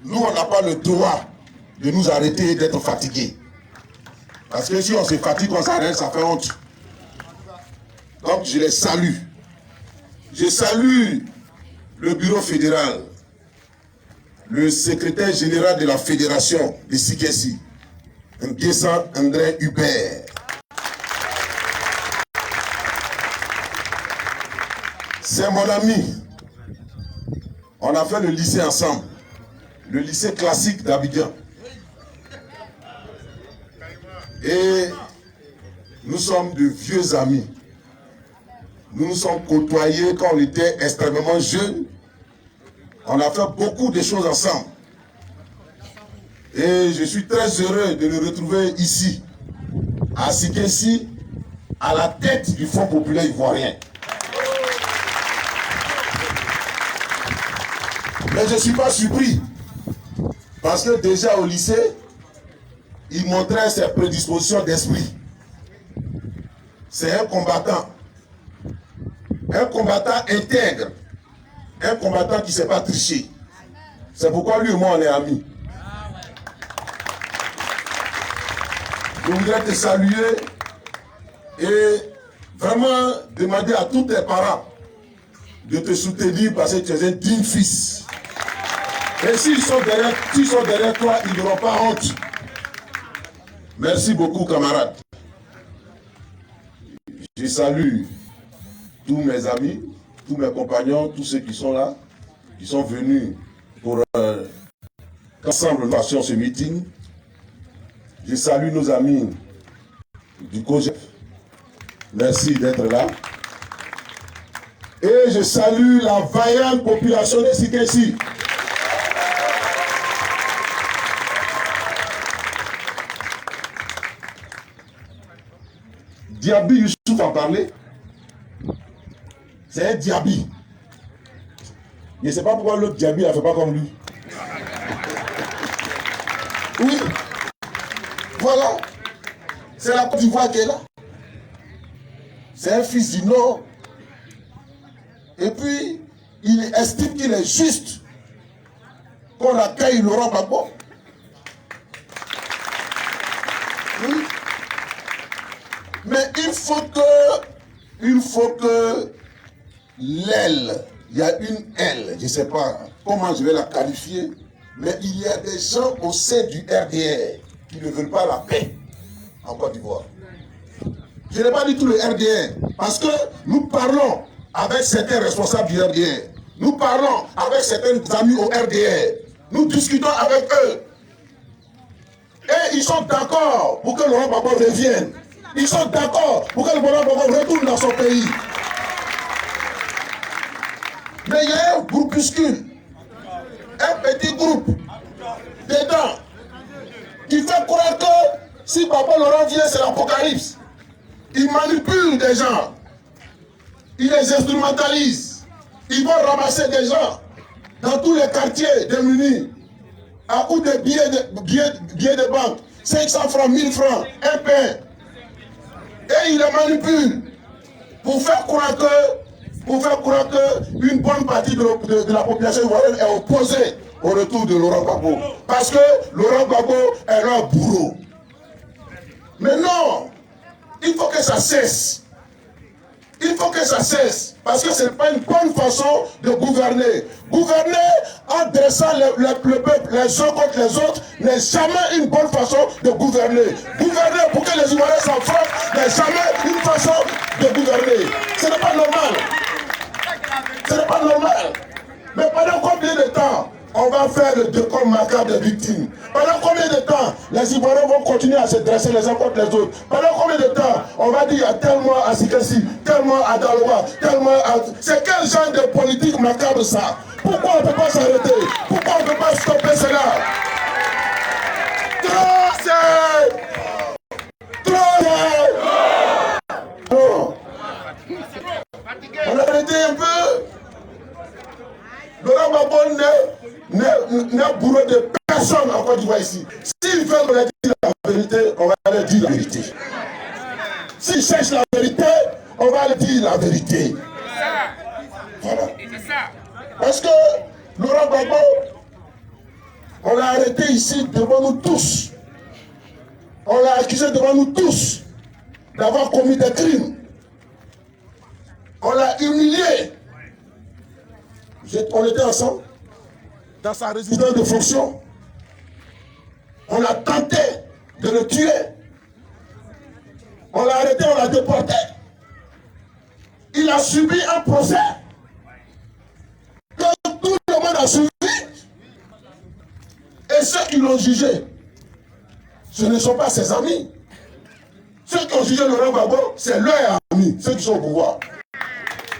nous, on n'a pas le droit de nous arrêter et d'être fatigués. Parce que si on se fatigue, on s'arrête, ça fait honte. Donc, je les salue. Je salue le bureau fédéral, le secrétaire général de la fédération de Sikessi, Nguessa André Hubert. C'est mon ami. On a fait le lycée ensemble, le lycée classique d'Abidjan. Et nous sommes de vieux amis. Nous nous sommes côtoyés quand on était extrêmement jeunes. On a fait beaucoup de choses ensemble. Et je suis très heureux de le retrouver ici, à Sikessi, à la tête du Fonds populaire ivoirien. Mais je ne suis pas surpris. Parce que déjà au lycée, il montrait ses prédispositions d'esprit. C'est un combattant. Un combattant intègre. Un combattant qui ne sait pas tricher. C'est pourquoi lui et moi on est amis. Je voudrais te saluer et vraiment demander à tous tes parents de te soutenir parce que tu es un digne fils. Et s'ils sont derrière toi, ils n'auront pas honte. Merci beaucoup, camarades. Je salue tous mes amis, tous mes compagnons, tous ceux qui sont là, qui sont venus pour qu'ensemble nous fassions ce meeting. Je salue nos amis du COGEF. Merci d'être là. Et je salue la vaillante population de Sikessi. Diaby Youssouf en parlait. C'est un Diaby. Je ne sais pas pourquoi l'autre Diaby ne fait pas comme lui. Oui. Voilà. C'est la Côte d'Ivoire qui est là. C'est un fils du Nord. Et puis, il estime qu'il est juste qu'on accueille Laurent Gbagbo. Oui. Mais il faut que l'aile, il y a une aile, je ne sais pas comment je vais la qualifier, mais il y a des gens au sein du RDR qui ne veulent pas la paix en Côte d'Ivoire. Je n'ai pas dit tout le RDR, parce que nous parlons avec certains responsables du RDR, nous parlons avec certains amis au RDR, nous discutons avec eux. Et ils sont d'accord pour que Laurent Gbagbo revienne. Ils sont d'accord pour que Laurent Gbagbo retourne dans son pays. Mais il y a un groupuscule, un petit groupe dedans qui fait croire que si Gbagbo Laurent vient, c'est l'apocalypse. Ils manipulent des gens. Ils les instrumentalisent. Ils vont ramasser des gens dans tous les quartiers démunis à coup de billets de banque. 500 francs, 1000 francs, un pain. Et ils les manipulent pour faire croire que une bonne partie de la population ivoirienne est opposée au retour de Laurent Gbagbo. Parce que Laurent Gbagbo est leur bourreau. Mais non, il faut que ça cesse. Il faut que ça cesse. Parce que ce n'est pas une bonne façon de gouverner. Gouverner en dressant le peuple les uns contre les autres n'est jamais une bonne façon de gouverner. Gouverner pour que les Ivoiriens s'affrontent n'est jamais une façon de gouverner. Ce n'est pas normal. Ce n'est pas normal. Mais pendant combien de temps on va faire le décompte macabre des victimes? Pendant combien de temps les Ivoiriens vont continuer à se dresser les uns contre les autres? Pendant combien de temps on va dire il y a tel mois à Sikessi, tel mois à Daloa, tel mois à... C'est quel genre de politique macabre ça? Pourquoi on ne peut pas s'arrêter? Pourquoi on ne peut pas stopper cela? Trop c'est... Trop c'est... Non. On a arrêté un peu. Laurent Gbagbo n'est bourreau de personne en Côte d'Ivoire ici. S'ils veulent leur dire la vérité, on va leur dire la vérité. S'ils cherchent la vérité, on va leur dire la vérité. Voilà. Parce que Laurent Gbagbo On l'a arrêté ici devant nous tous. On l'a accusé devant nous tous d'avoir commis des crimes. On l'a humilié. On était ensemble dans sa résidence de fonction. On a tenté de le tuer. On l'a arrêté, on l'a déporté. Il a subi un procès que tout le monde a suivi. Et ceux qui l'ont jugé, ce ne sont pas ses amis. Ceux qui ont jugé Laurent Gbagbo, c'est leurs amis, ceux qui sont au pouvoir.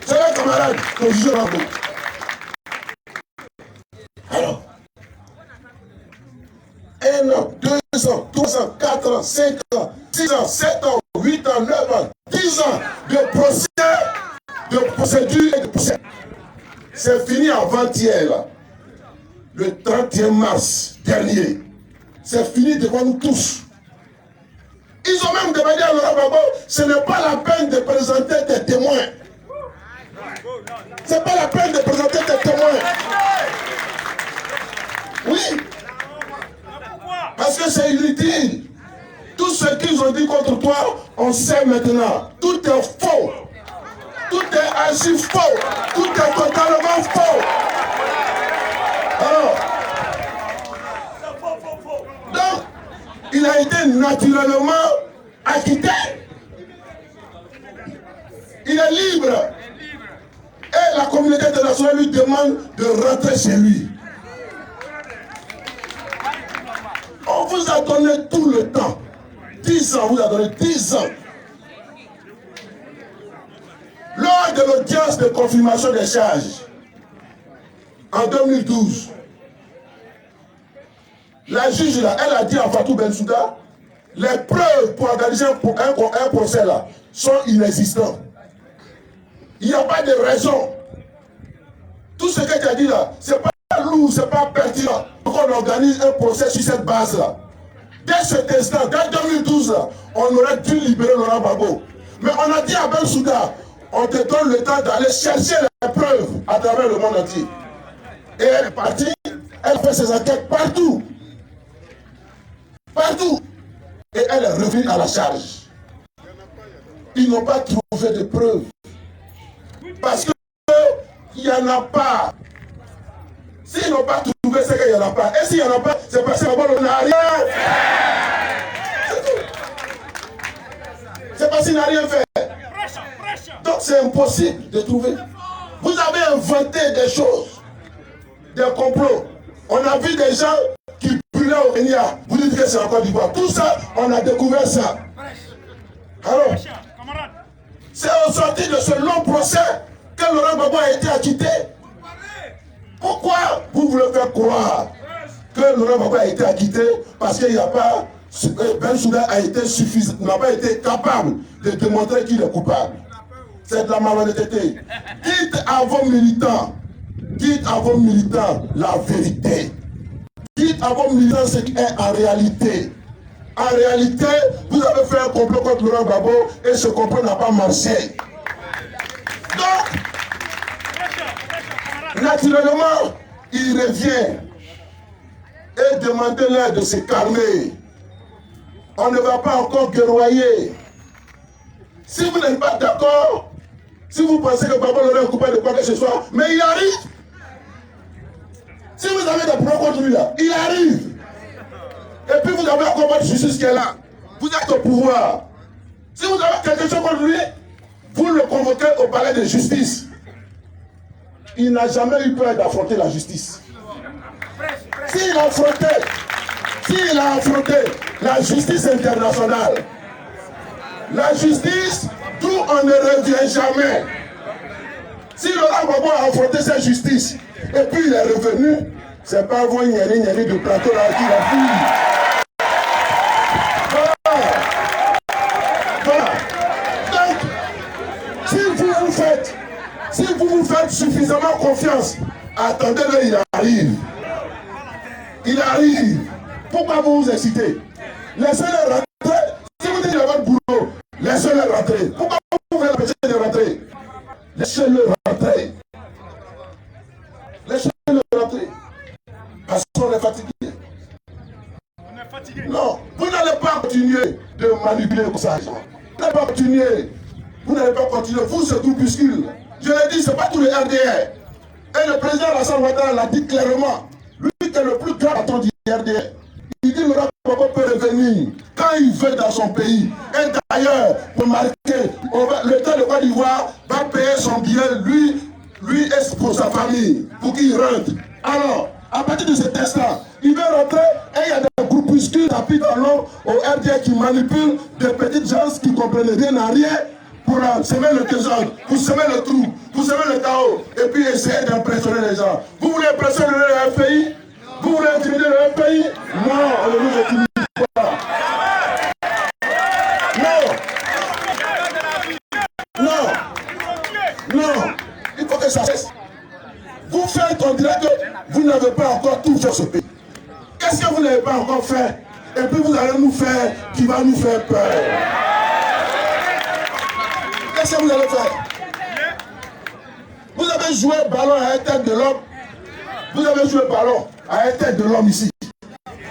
C'est leurs camarades qui ont jugé Laurent Gbagbo. Alors, 1 an, 2 ans, 3 ans, 4 ans, 5 ans, 6 ans, 7 ans, 8 ans, 9 ans, 10 ans de procès, de procédure et de procès. C'est fini avant-hier, là. Le 31 mars dernier. C'est fini devant nous tous. Ils ont même demandé à Laurent Gbagbo, ce n'est pas la peine de présenter des témoins. Ce n'est pas la peine de présenter des témoins. Oui. Parce que c'est inutile. Tout ce qu'ils ont dit contre toi, on sait maintenant. Tout est faux. Tout est archi faux. Tout est totalement faux. Alors, donc, il a été naturellement acquitté. Il est libre. Et la communauté internationale lui demande de rentrer chez lui. On vous a donné tout le temps. 10 ans, on vous a donné 10 ans. Lors de l'audience de confirmation des charges, en 2012, la juge, là, elle a dit à Fatou Bensouda, les preuves pour organiser un procès là sont inexistantes. Il n'y a pas de raison. Tout ce que tu as dit là, c'est pas lourd, c'est pas pertinent. Donc on organise un procès sur cette base là. Dès cet instant, dès 2012 là, on aurait dû libérer Laurent Gbagbo. Mais on a dit à Bensouda, on te donne le temps d'aller chercher les preuves à travers le monde entier. Et elle est partie, elle fait ses enquêtes partout. Partout. Et elle est revenue à la charge. Ils n'ont pas trouvé de preuves. Parce qu'il n'y en a pas. S'ils n'ont pas trouvé, c'est qu'il n'y en a pas. Et s'il n'y en a pas, c'est parce qu'on n'a rien fait. C'est tout. C'est parce qu'il n'a rien fait. Donc c'est impossible de trouver. Vous avez inventé des choses, des complots. On a vu des gens qui brûlaient au Kenya. Vous dites que c'est en Côte d'Ivoire. Tout ça, on a découvert ça. Alors, c'est au sorti de ce long procès que Laurent Gbagbo a été acquitté. Pourquoi vous voulez faire croire que Laurent Gbagbo a été acquitté parce qu'il n'y a pas, Bensouda n'a pas été capable de démontrer qu'il est coupable? C'est de la malhonnêteté. Dites à vos militants la vérité. Dites à vos militants ce qui est en réalité. En réalité, vous avez fait un complot contre Laurent Gbagbo et ce complot n'a pas marché. Donc, naturellement, il revient et demandez-leur de se calmer. On ne va pas encore guerroyer. Si vous n'êtes pas d'accord, si vous pensez que Gbagbo Laurent est coupable de quoi que ce soit, mais il arrive. Si vous avez des problèmes contre lui là, il arrive. Et puis vous avez un combat de justice qui est là. Vous êtes au pouvoir. Si vous avez quelque chose contre lui, vous le convoquez au palais de justice. Il n'a jamais eu peur d'affronter la justice. S'il a affronté la justice internationale, la justice d'où on ne revient jamais. Si Laurent Gbagbo a affronté cette justice et puis il est revenu, c'est pas vous Nyeri de plateau là qui l'a pris. Voilà. Donc, si vous vous faites suffisamment confiance, attendez-le, il arrive. Il arrive. Pourquoi vous vous excitez? Laissez-le rentrer. Si vous dites qu'il a votre boulot, laissez-le rentrer. Pourquoi vous voulez l'empêcher de rentrer? Laissez-le rentrer. Laissez-le rentrer. Parce qu'on est fatigué. Non, vous n'allez pas continuer de manipuler comme ça. Vous n'allez pas continuer. Vous n'allez pas continuer. Vous, ce groupuscule. Je l'ai dit, ce n'est pas tout le RDR. Et le président Alassane Ouattara l'a dit clairement. Lui qui est le plus grand patron du RDR. Il dit que Laurent Gbagbo peut revenir quand il veut dans son pays. Et d'ailleurs, pour marquer, l'État de Côte d'Ivoire va payer son billet, lui et pour sa famille, pour qu'il rentre. Alors, à partir de cet instant, il veut rentrer et il y a des groupuscules tapis dans l'eau au RDR qui manipulent des petites gens qui ne comprennent rien à rien pour semer le désordre, pour semer le trou, pour semer le chaos et puis essayer d'impressionner les gens. Vous voulez impressionner le pays? Vous voulez intimider le pays? Non, on ne nous intimide pas. Non, il faut que ça cesse. Vous faites, on dirait que vous n'avez pas encore tout fait ce pays. Qu'est-ce que vous n'avez pas encore fait? Et puis vous allez nous faire, qui va nous faire peur. Qu'est-ce que vous allez faire? Vous avez joué ballon à la tête de l'homme. Vous avez joué ballon à la tête de l'homme ici.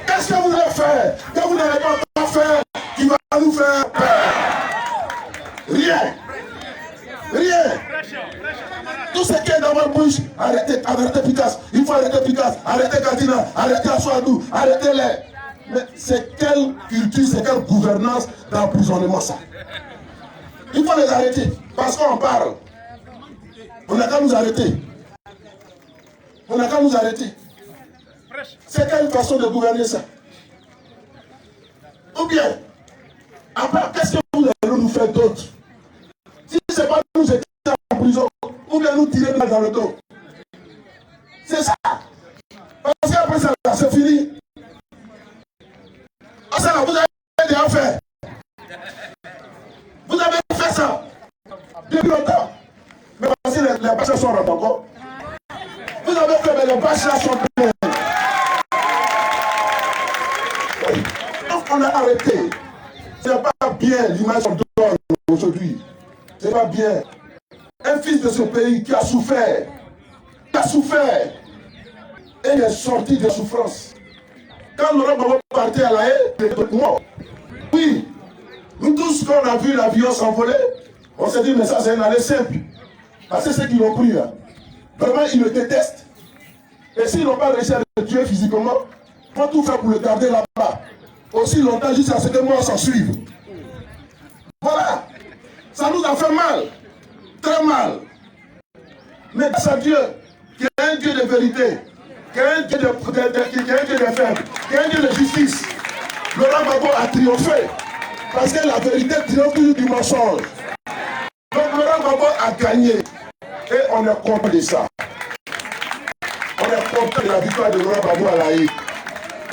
Qu'est-ce que vous allez faire? Que vous n'allez pas encore faire, qui va nous faire peur? Rien. Tout ce qui est dans votre bouche, arrêtez Picasso. Il faut arrêter Picasso, arrêtez Katina, arrêtez Assoadou, arrêtez-les. Mais c'est quelle culture, c'est quelle gouvernance d'emprisonnement ça? Il faut les arrêter, parce qu'on parle. On n'a qu'à nous arrêter. C'est quelle façon de gouverner ça? Ou bien, après, qu'est-ce que vous allez nous faire d'autre? Si ce n'est pas nous jeter en prison, ou bien nous tirer dans le dos. C'est ça. Parce qu'après ça, c'est fini. Ah, ça, vous avez déjà fait. Vous avez fait ça depuis longtemps. Mais parce que les bâches sont rentrées encore. Vous avez fait, mais les bâches sont pleines. Donc on a arrêté. Ce n'est pas bien l'image qu'on donne aujourd'hui. Ce n'est pas bien. Un fils de ce pays qui a souffert. Et il est sorti de souffrance. Quand Laurent Gbagbo partait à la haie, il était mort. Oui, nous tous, quand on a vu l'avion s'envoler, on s'est dit, mais ça, c'est un aller simple. Parce que c'est ceux qui l'ont pris là. Vraiment, ils le détestent. Et s'ils n'ont pas réussi à le tuer physiquement, il faut tout faire pour le garder là-bas. Aussi longtemps, jusqu'à ce que moi, s'en suive. Voilà. Ça nous a fait mal. Très mal. Mais grâce à Dieu, qui est un Dieu de vérité, qui est un Dieu de faible, qui est un Dieu de justice, Laurent Gbagbo a triomphé. Parce que la vérité triomphe toujours du mensonge. Donc Laurent Gbagbo a gagné. Et on est content de ça. On est content de la victoire de Laurent Gbagbo à la haie.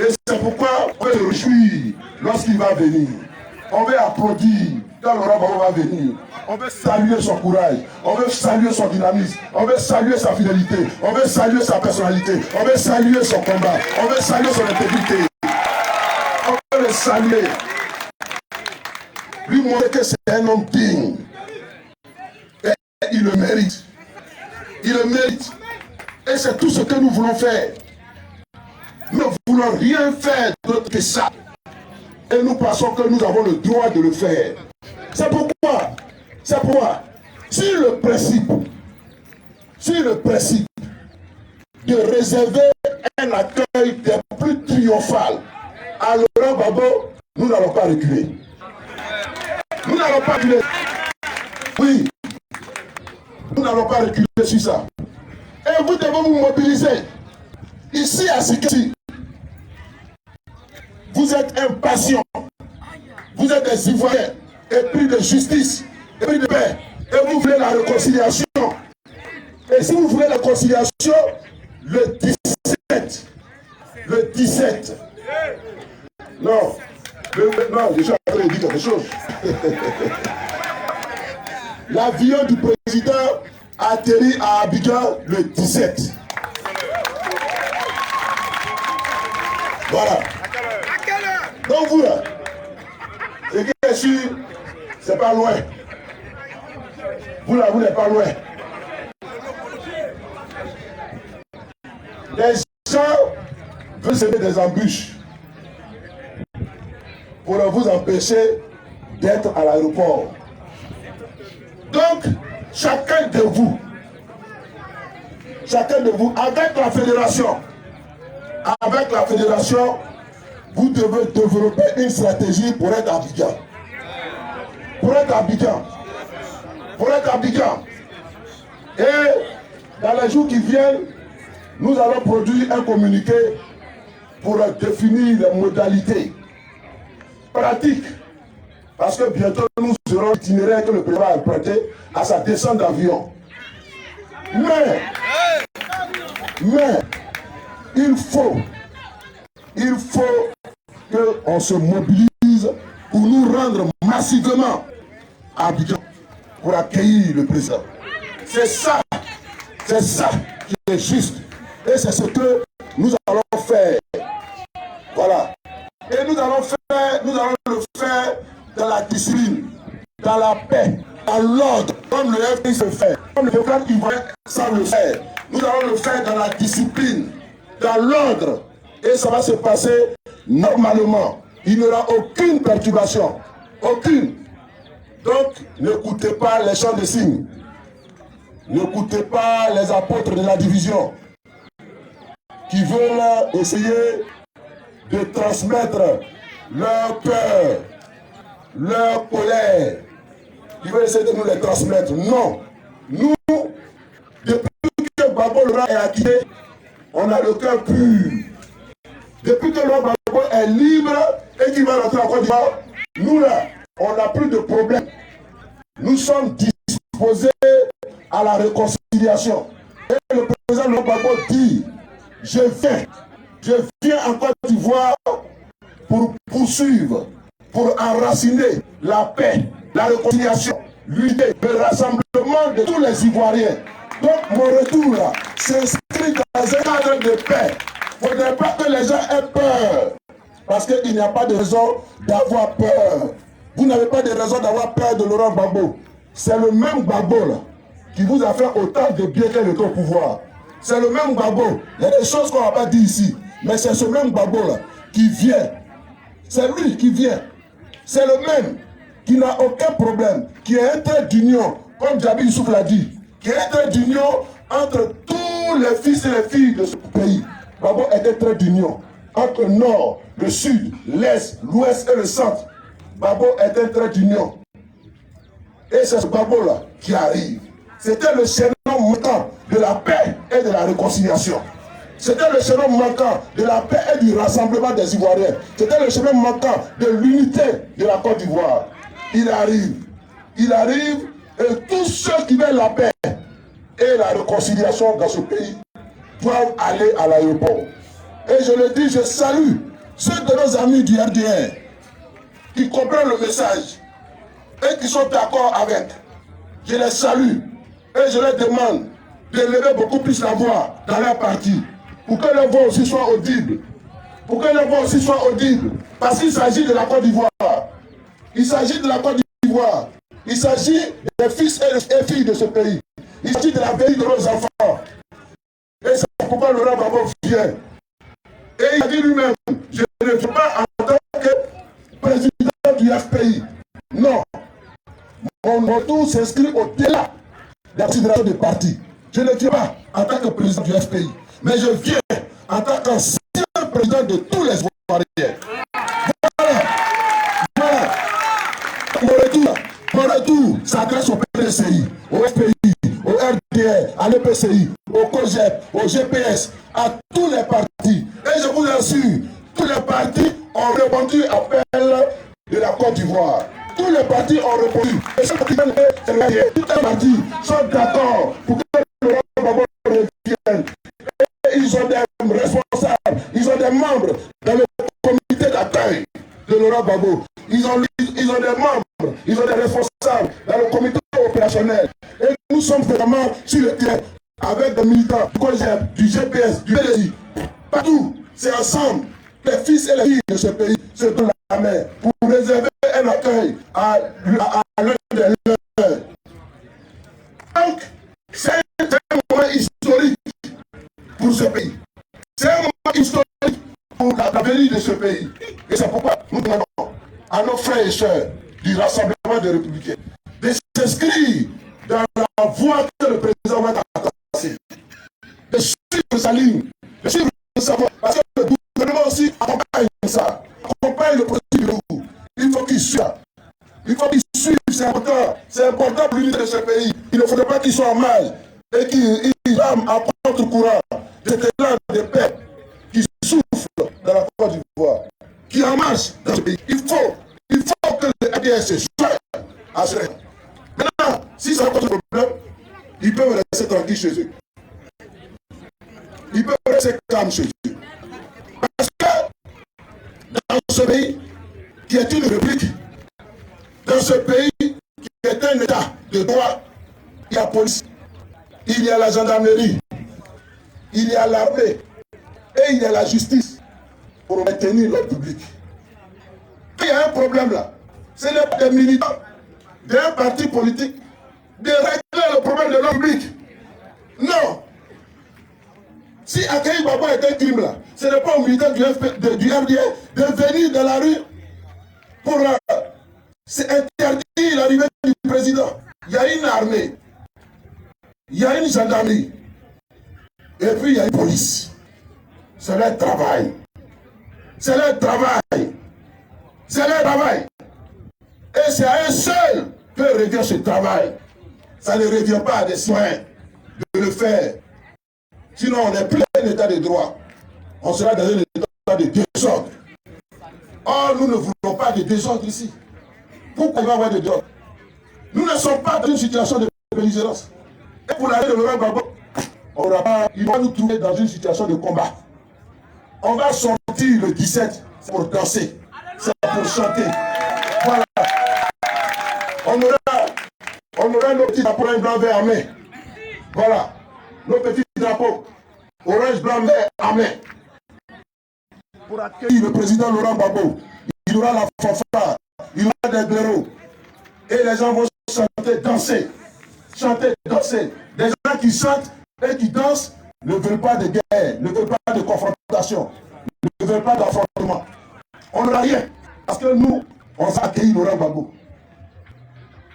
Et c'est pourquoi on se réjouit lorsqu'il va venir. On veut applaudir quand Laurent Gbagbo va venir. On veut saluer son courage, on veut saluer son dynamisme, on veut saluer sa fidélité, on veut saluer sa personnalité, on veut saluer son combat, on veut saluer son intégrité. On veut le saluer. Lui montrer que c'est un homme digne. Et il le mérite. Il le mérite. Et c'est tout ce que nous voulons faire. Nous ne voulons rien faire d'autre que ça. Et nous pensons que nous avons le droit de le faire. C'est pourquoi, si le principe de réserver un accueil des plus triomphal à Laurent Gbagbo, nous n'allons pas reculer. Nous n'allons pas reculer. Oui, nous n'allons pas reculer sur ça. Et vous devez vous mobiliser. Ici à Sikessi, vous êtes impatients. Vous êtes des Ivoiriens, épris de justice, épris de paix. Et vous voulez la réconciliation. Et si vous voulez la réconciliation, le 17. Non, je suis en train de dire quelque chose. L'avion du président a atterri à Abidjan le 17. Voilà. Donc vous là, ce qui est sûr, c'est pas loin. Vous là, vous n'êtes pas loin. Les gens veulent semer des embûches. pour vous empêcher d'être à l'aéroport. Donc, chacun de vous, avec la fédération, vous devez développer une stratégie pour être à Abidjan. Pour être à Abidjan. Et dans les jours qui viennent, nous allons produire un communiqué pour définir les modalités pratiques. Parce que bientôt, nous aurons l'itinéraire que le président a prêté à sa descente d'avion. Mais, il faut qu'on se mobilise pour nous rendre massivement à Abidjan pour accueillir le président. C'est ça qui est juste. Et c'est ce que nous allons faire. Voilà. Et nous allons le faire dans la discipline, dans la paix, dans l'ordre, comme le FPI se fait, comme le peuple ivoirien savent le faire. Nous allons le faire dans la discipline, dans l'ordre. Et ça va se passer normalement. Il n'y aura aucune perturbation. Aucune. Donc, n'écoutez pas les chants de signes. N'écoutez pas les apôtres de la division qui veulent essayer de transmettre leur peur, leur colère. Ils veulent essayer de nous les transmettre. Non. Nous, depuis que Gbagbo Laurent est acquitté, on a le cœur pur. Depuis que Laurent Gbagbo est libre et qu'il va rentrer en Côte d'Ivoire, nous là, on n'a plus de problème. Nous sommes disposés à la réconciliation. Et le président Laurent Gbagbo dit, je viens en Côte d'Ivoire pour poursuivre, pour enraciner la paix, la réconciliation, l'unité, le rassemblement de tous les Ivoiriens. Donc mon retour là s'inscrit dans un cadre de paix. Il ne faudrait pas que les gens aient peur. Parce qu'il n'y a pas de raison d'avoir peur. Vous n'avez pas de raison d'avoir peur de Laurent Gbagbo. C'est le même Gbagbo là qui vous a fait autant de bien qu'il est au pouvoir. C'est le même Gbagbo. Il y a des choses qu'on n'a pas dit ici. Mais c'est ce même Gbagbo là qui vient. C'est lui qui vient. C'est le même qui n'a aucun problème. Qui est un trait d'union, comme Djabi Youssouf l'a dit. Qui est un trait d'union entre tous les fils et les filles de ce pays. Gbagbo est un trait d'union entre le nord, le sud, l'est, l'ouest et le centre. Gbagbo est un trait d'union. Et c'est ce Gbagbo là qui arrive. C'était le chaînon manquant de la paix et de la réconciliation. C'était le chemin manquant de la paix et du rassemblement des Ivoiriens. C'était le chemin manquant de l'unité de la Côte d'Ivoire. Il arrive. Et tous ceux qui veulent la paix et la réconciliation dans ce pays doivent aller à l'aéroport. Et je le dis, je salue ceux de nos amis du RDR qui comprennent le message et qui sont d'accord avec. Je les salue et je leur demande de lever beaucoup plus la voix dans leur parti pour que leur voix aussi soit audible. Parce qu'il s'agit de la Côte d'Ivoire. Il s'agit de la Côte d'Ivoire. Il s'agit des fils et des filles de ce pays. Il s'agit de la vie de nos enfants. Et c'est pourquoi Laurent Gbagbo vient. Et il a dit lui-même, je ne veux pas en tant que président du FPI. Non. Mon retour s'inscrit au-delà de la considération du parti. Je ne viens pas en tant que président du FPI. Mais je viens en tant qu'ancien président de tous les Ivoiriens. Voilà. Mon retour s'adresse au PDCI, au FPI, au RDR, à l'EPCI, au COGEP, au GPS, à tous les partis. Et je vous assure, tous les partis ont répondu à l'appel de la Côte d'Ivoire. Tous les partis ont répondu. Et tous les partis sont d'accord pour que le Gbagbo revienne. Et ils ont des responsables, ils ont des membres dans le comité d'accueil de Laurent Gbagbo. Ils ont des membres, ils ont des responsables dans le comité opérationnel. Et nous sommes vraiment sur le terrain avec des militants du COGEP, du GPS, du PDI. Partout, c'est ensemble. Les fils et les filles de ce pays se donnent la main pour réserver un accueil à l'un des leurs. Donc, c'est un moment historique pour ce pays. C'est un moment historique pour l'avenir de ce pays. Et c'est pourquoi nous demandons à nos frères et sœurs du Rassemblement des Républicains de s'inscrire dans la voie que le président va tracer, de suivre sa ligne, de suivre sa voie, parce que le gouvernement aussi accompagne ça, accompagne le processus. Il faut qu'il suive. Il faut qu'ils suivent, c'est important pour l'unité de ce pays. Il ne faudrait pas qu'ils soient en mal et qu'ils rament à contre-courant des élan de paix qui soufflent dans la Côte d'Ivoire, qui en marche dans ce pays. Il faut que le RDS soit assuré. Maintenant, si ça pose problème, ils peuvent rester tranquilles chez eux. Ils peuvent rester calmes chez eux. Parce que dans ce pays, qui est une république, dans ce pays qui est un état de droit, il y a la police, il y a la gendarmerie, il y a l'armée et il y a la justice pour maintenir l'ordre public. Il y a un problème là. Ce n'est pas des militants d'un parti politique de régler le problème de l'ordre public. Non. Si Akaï Baba est un crime là, ce n'est pas aux militants du RDA de venir dans la rue pour c'est interdit l'arrivée du président. Il y a une armée, il y a une gendarmerie, et puis il y a une police. C'est leur travail. C'est leur travail. C'est leur travail. Et c'est à eux seuls que revient ce travail. Ça ne revient pas à des soins de le faire. Sinon, on n'est plus dans un état de droit. On sera dans un état de désordre. Or, nous ne voulons pas de désordre ici. Pourquoi il va y avoir des désordres? Nous ne sommes pas dans une situation de belligérance. Et pour l'arrêt de Laurent Gbagbo, il va nous trouver dans une situation de combat. On va sortir le 17 pour danser, c'est pour chanter. Voilà. On aura nos petits drapeaux blanc, vert en main. Voilà. Nos petits drapeaux orange, blanc, vert en main. Pour accueillir le président Laurent Gbagbo, il aura la fanfare, il aura des blaireaux. Et les gens vont chanter, danser. Chanter, danser. Des gens qui chantent et qui dansent ne veulent pas de guerre, ne veulent pas de confrontation, ne veulent pas d'affrontement. On n'aura rien. Parce que nous, on va accueillir Laurent Gbagbo.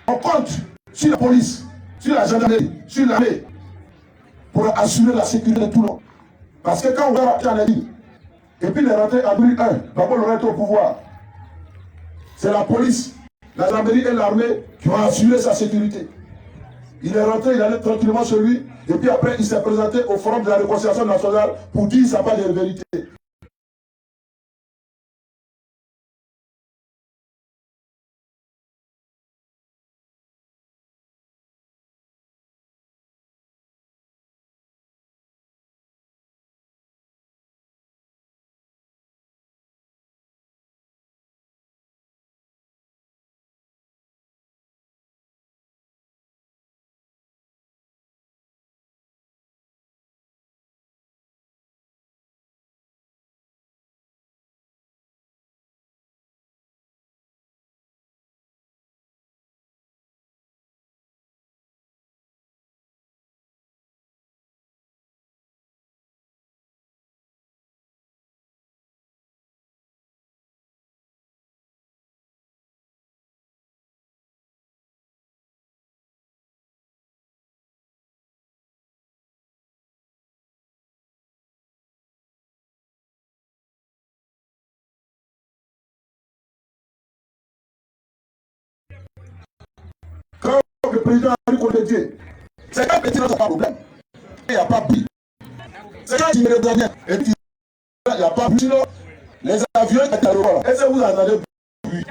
On compte sur la police, sur la gendarmerie, sur l'armée, pour assurer la sécurité de tout le monde. Parce que quand on va rentrer à la ligne, et puis les rentrer à 2001, Gbagbo l'aurait été au pouvoir. C'est la police, la gendarmerie et l'armée qui vont assurer sa sécurité. Il est rentré, il allait tranquillement chez lui, et puis après il s'est présenté au forum de la réconciliation nationale pour dire sa part de vérité. Quand le président a reconnu Dieu, c'est quand petit notre problème. Il n'y a pas pris. C'est quand il me regarde et puis il n'y a pas pris. Les avions étaient à l'aéroport. Est-ce que vous entendez bruit?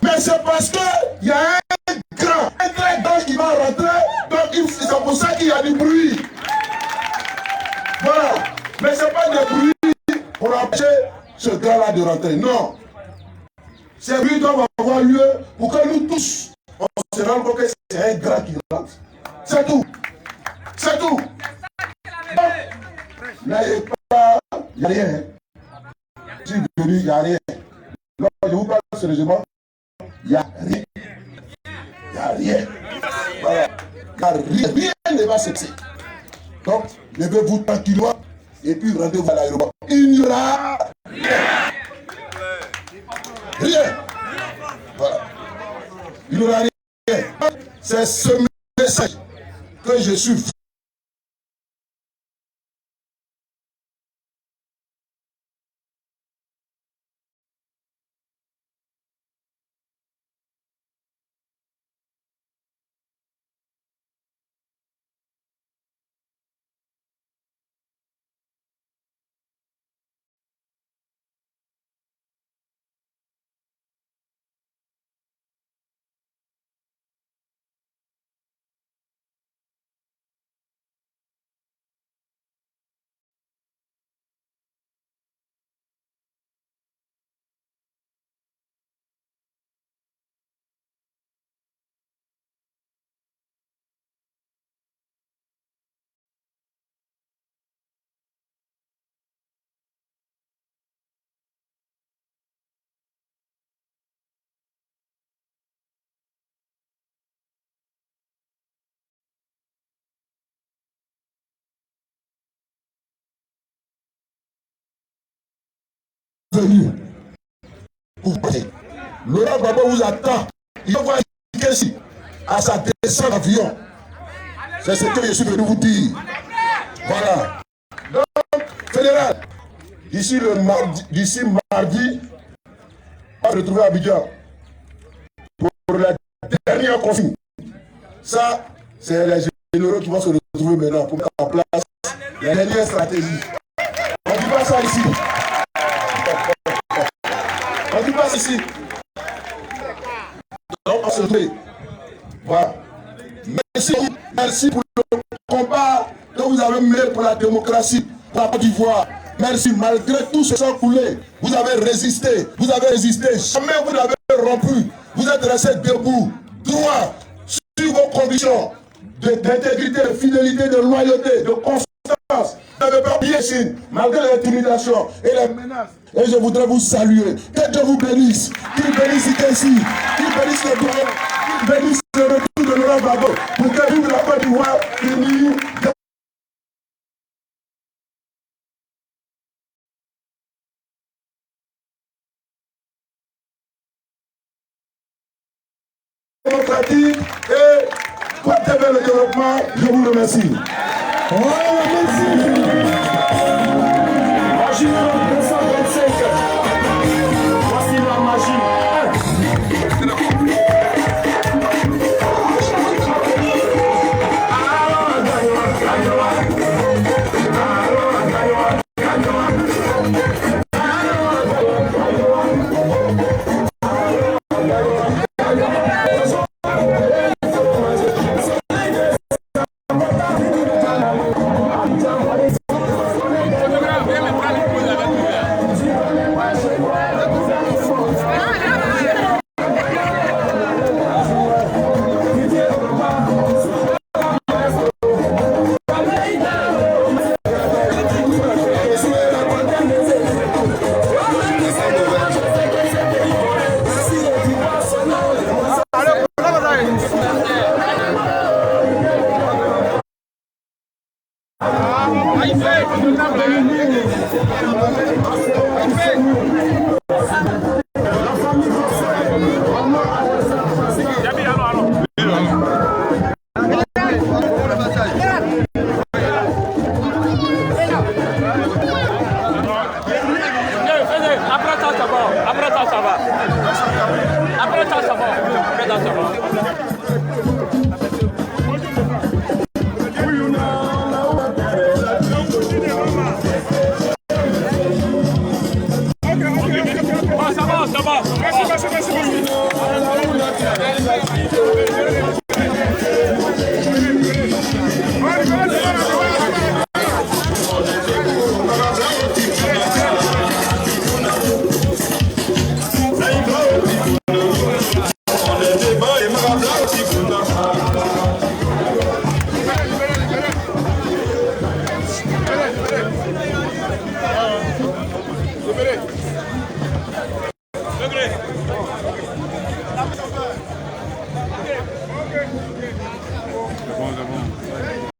Mais c'est parce qu'il y a un très grand qui va rentrer. Donc c'est pour ça qu'il y a du bruit. Voilà. Mais ce n'est pas du bruit pour empêcher ce gars-là de rentrer. Non. Ces bruits doivent avoir lieu pour que nous tous, on se rende compte que c'est un grand qui rentre. C'est tout. C'est tout. N'ayez pas, il n'y a rien. Je suis venu, il n'y a rien. Non, je vous parle sérieusement, il n'y a rien. Il n'y a rien. Voilà. Il n'y a rien. Rien ne va se passer. Donc, levez-vous tranquillement et puis rendez-vous à l'aéroport. Il n'y aura rien. Rien. Voilà. Il n'aura rien. C'est ce message que je suis venu pour parler. Laurent Gbagbo vous attend. Il va ici à sa descente d'avion. C'est ce que je suis venu vous dire. Voilà. Donc, fédéral, d'ici mardi, on va se retrouver à Abidjan pour la dernière consigne. Ça, c'est les généraux qui vont se retrouver maintenant pour mettre en place la dernière stratégie. On ne dit pas ça ici. On ne dit pas ici. Donc, on se retrouve. Voilà. Merci pour le combat que vous avez mené pour la démocratie, pour la Côte d'Ivoire. Merci, malgré tout ce sang coulé, vous avez résisté. Vous avez résisté. Jamais vous n'avez rompu. Vous êtes resté debout, droit, sur vos convictions d'intégrité, de fidélité, de loyauté, de constance. Vous n'avez pas oublié Chine, malgré l'intimidation et les menaces. Et je voudrais vous saluer. Que Dieu vous bénisse. Qu'il bénisse ici. Qu'il bénisse le doyen. Qu'il bénisse le retour de Laurent Gbagbo. Pour que vive la Côte d'Ivoire unie. Démocratique et portez vers le développement. Je vous remercie. Oh, merci.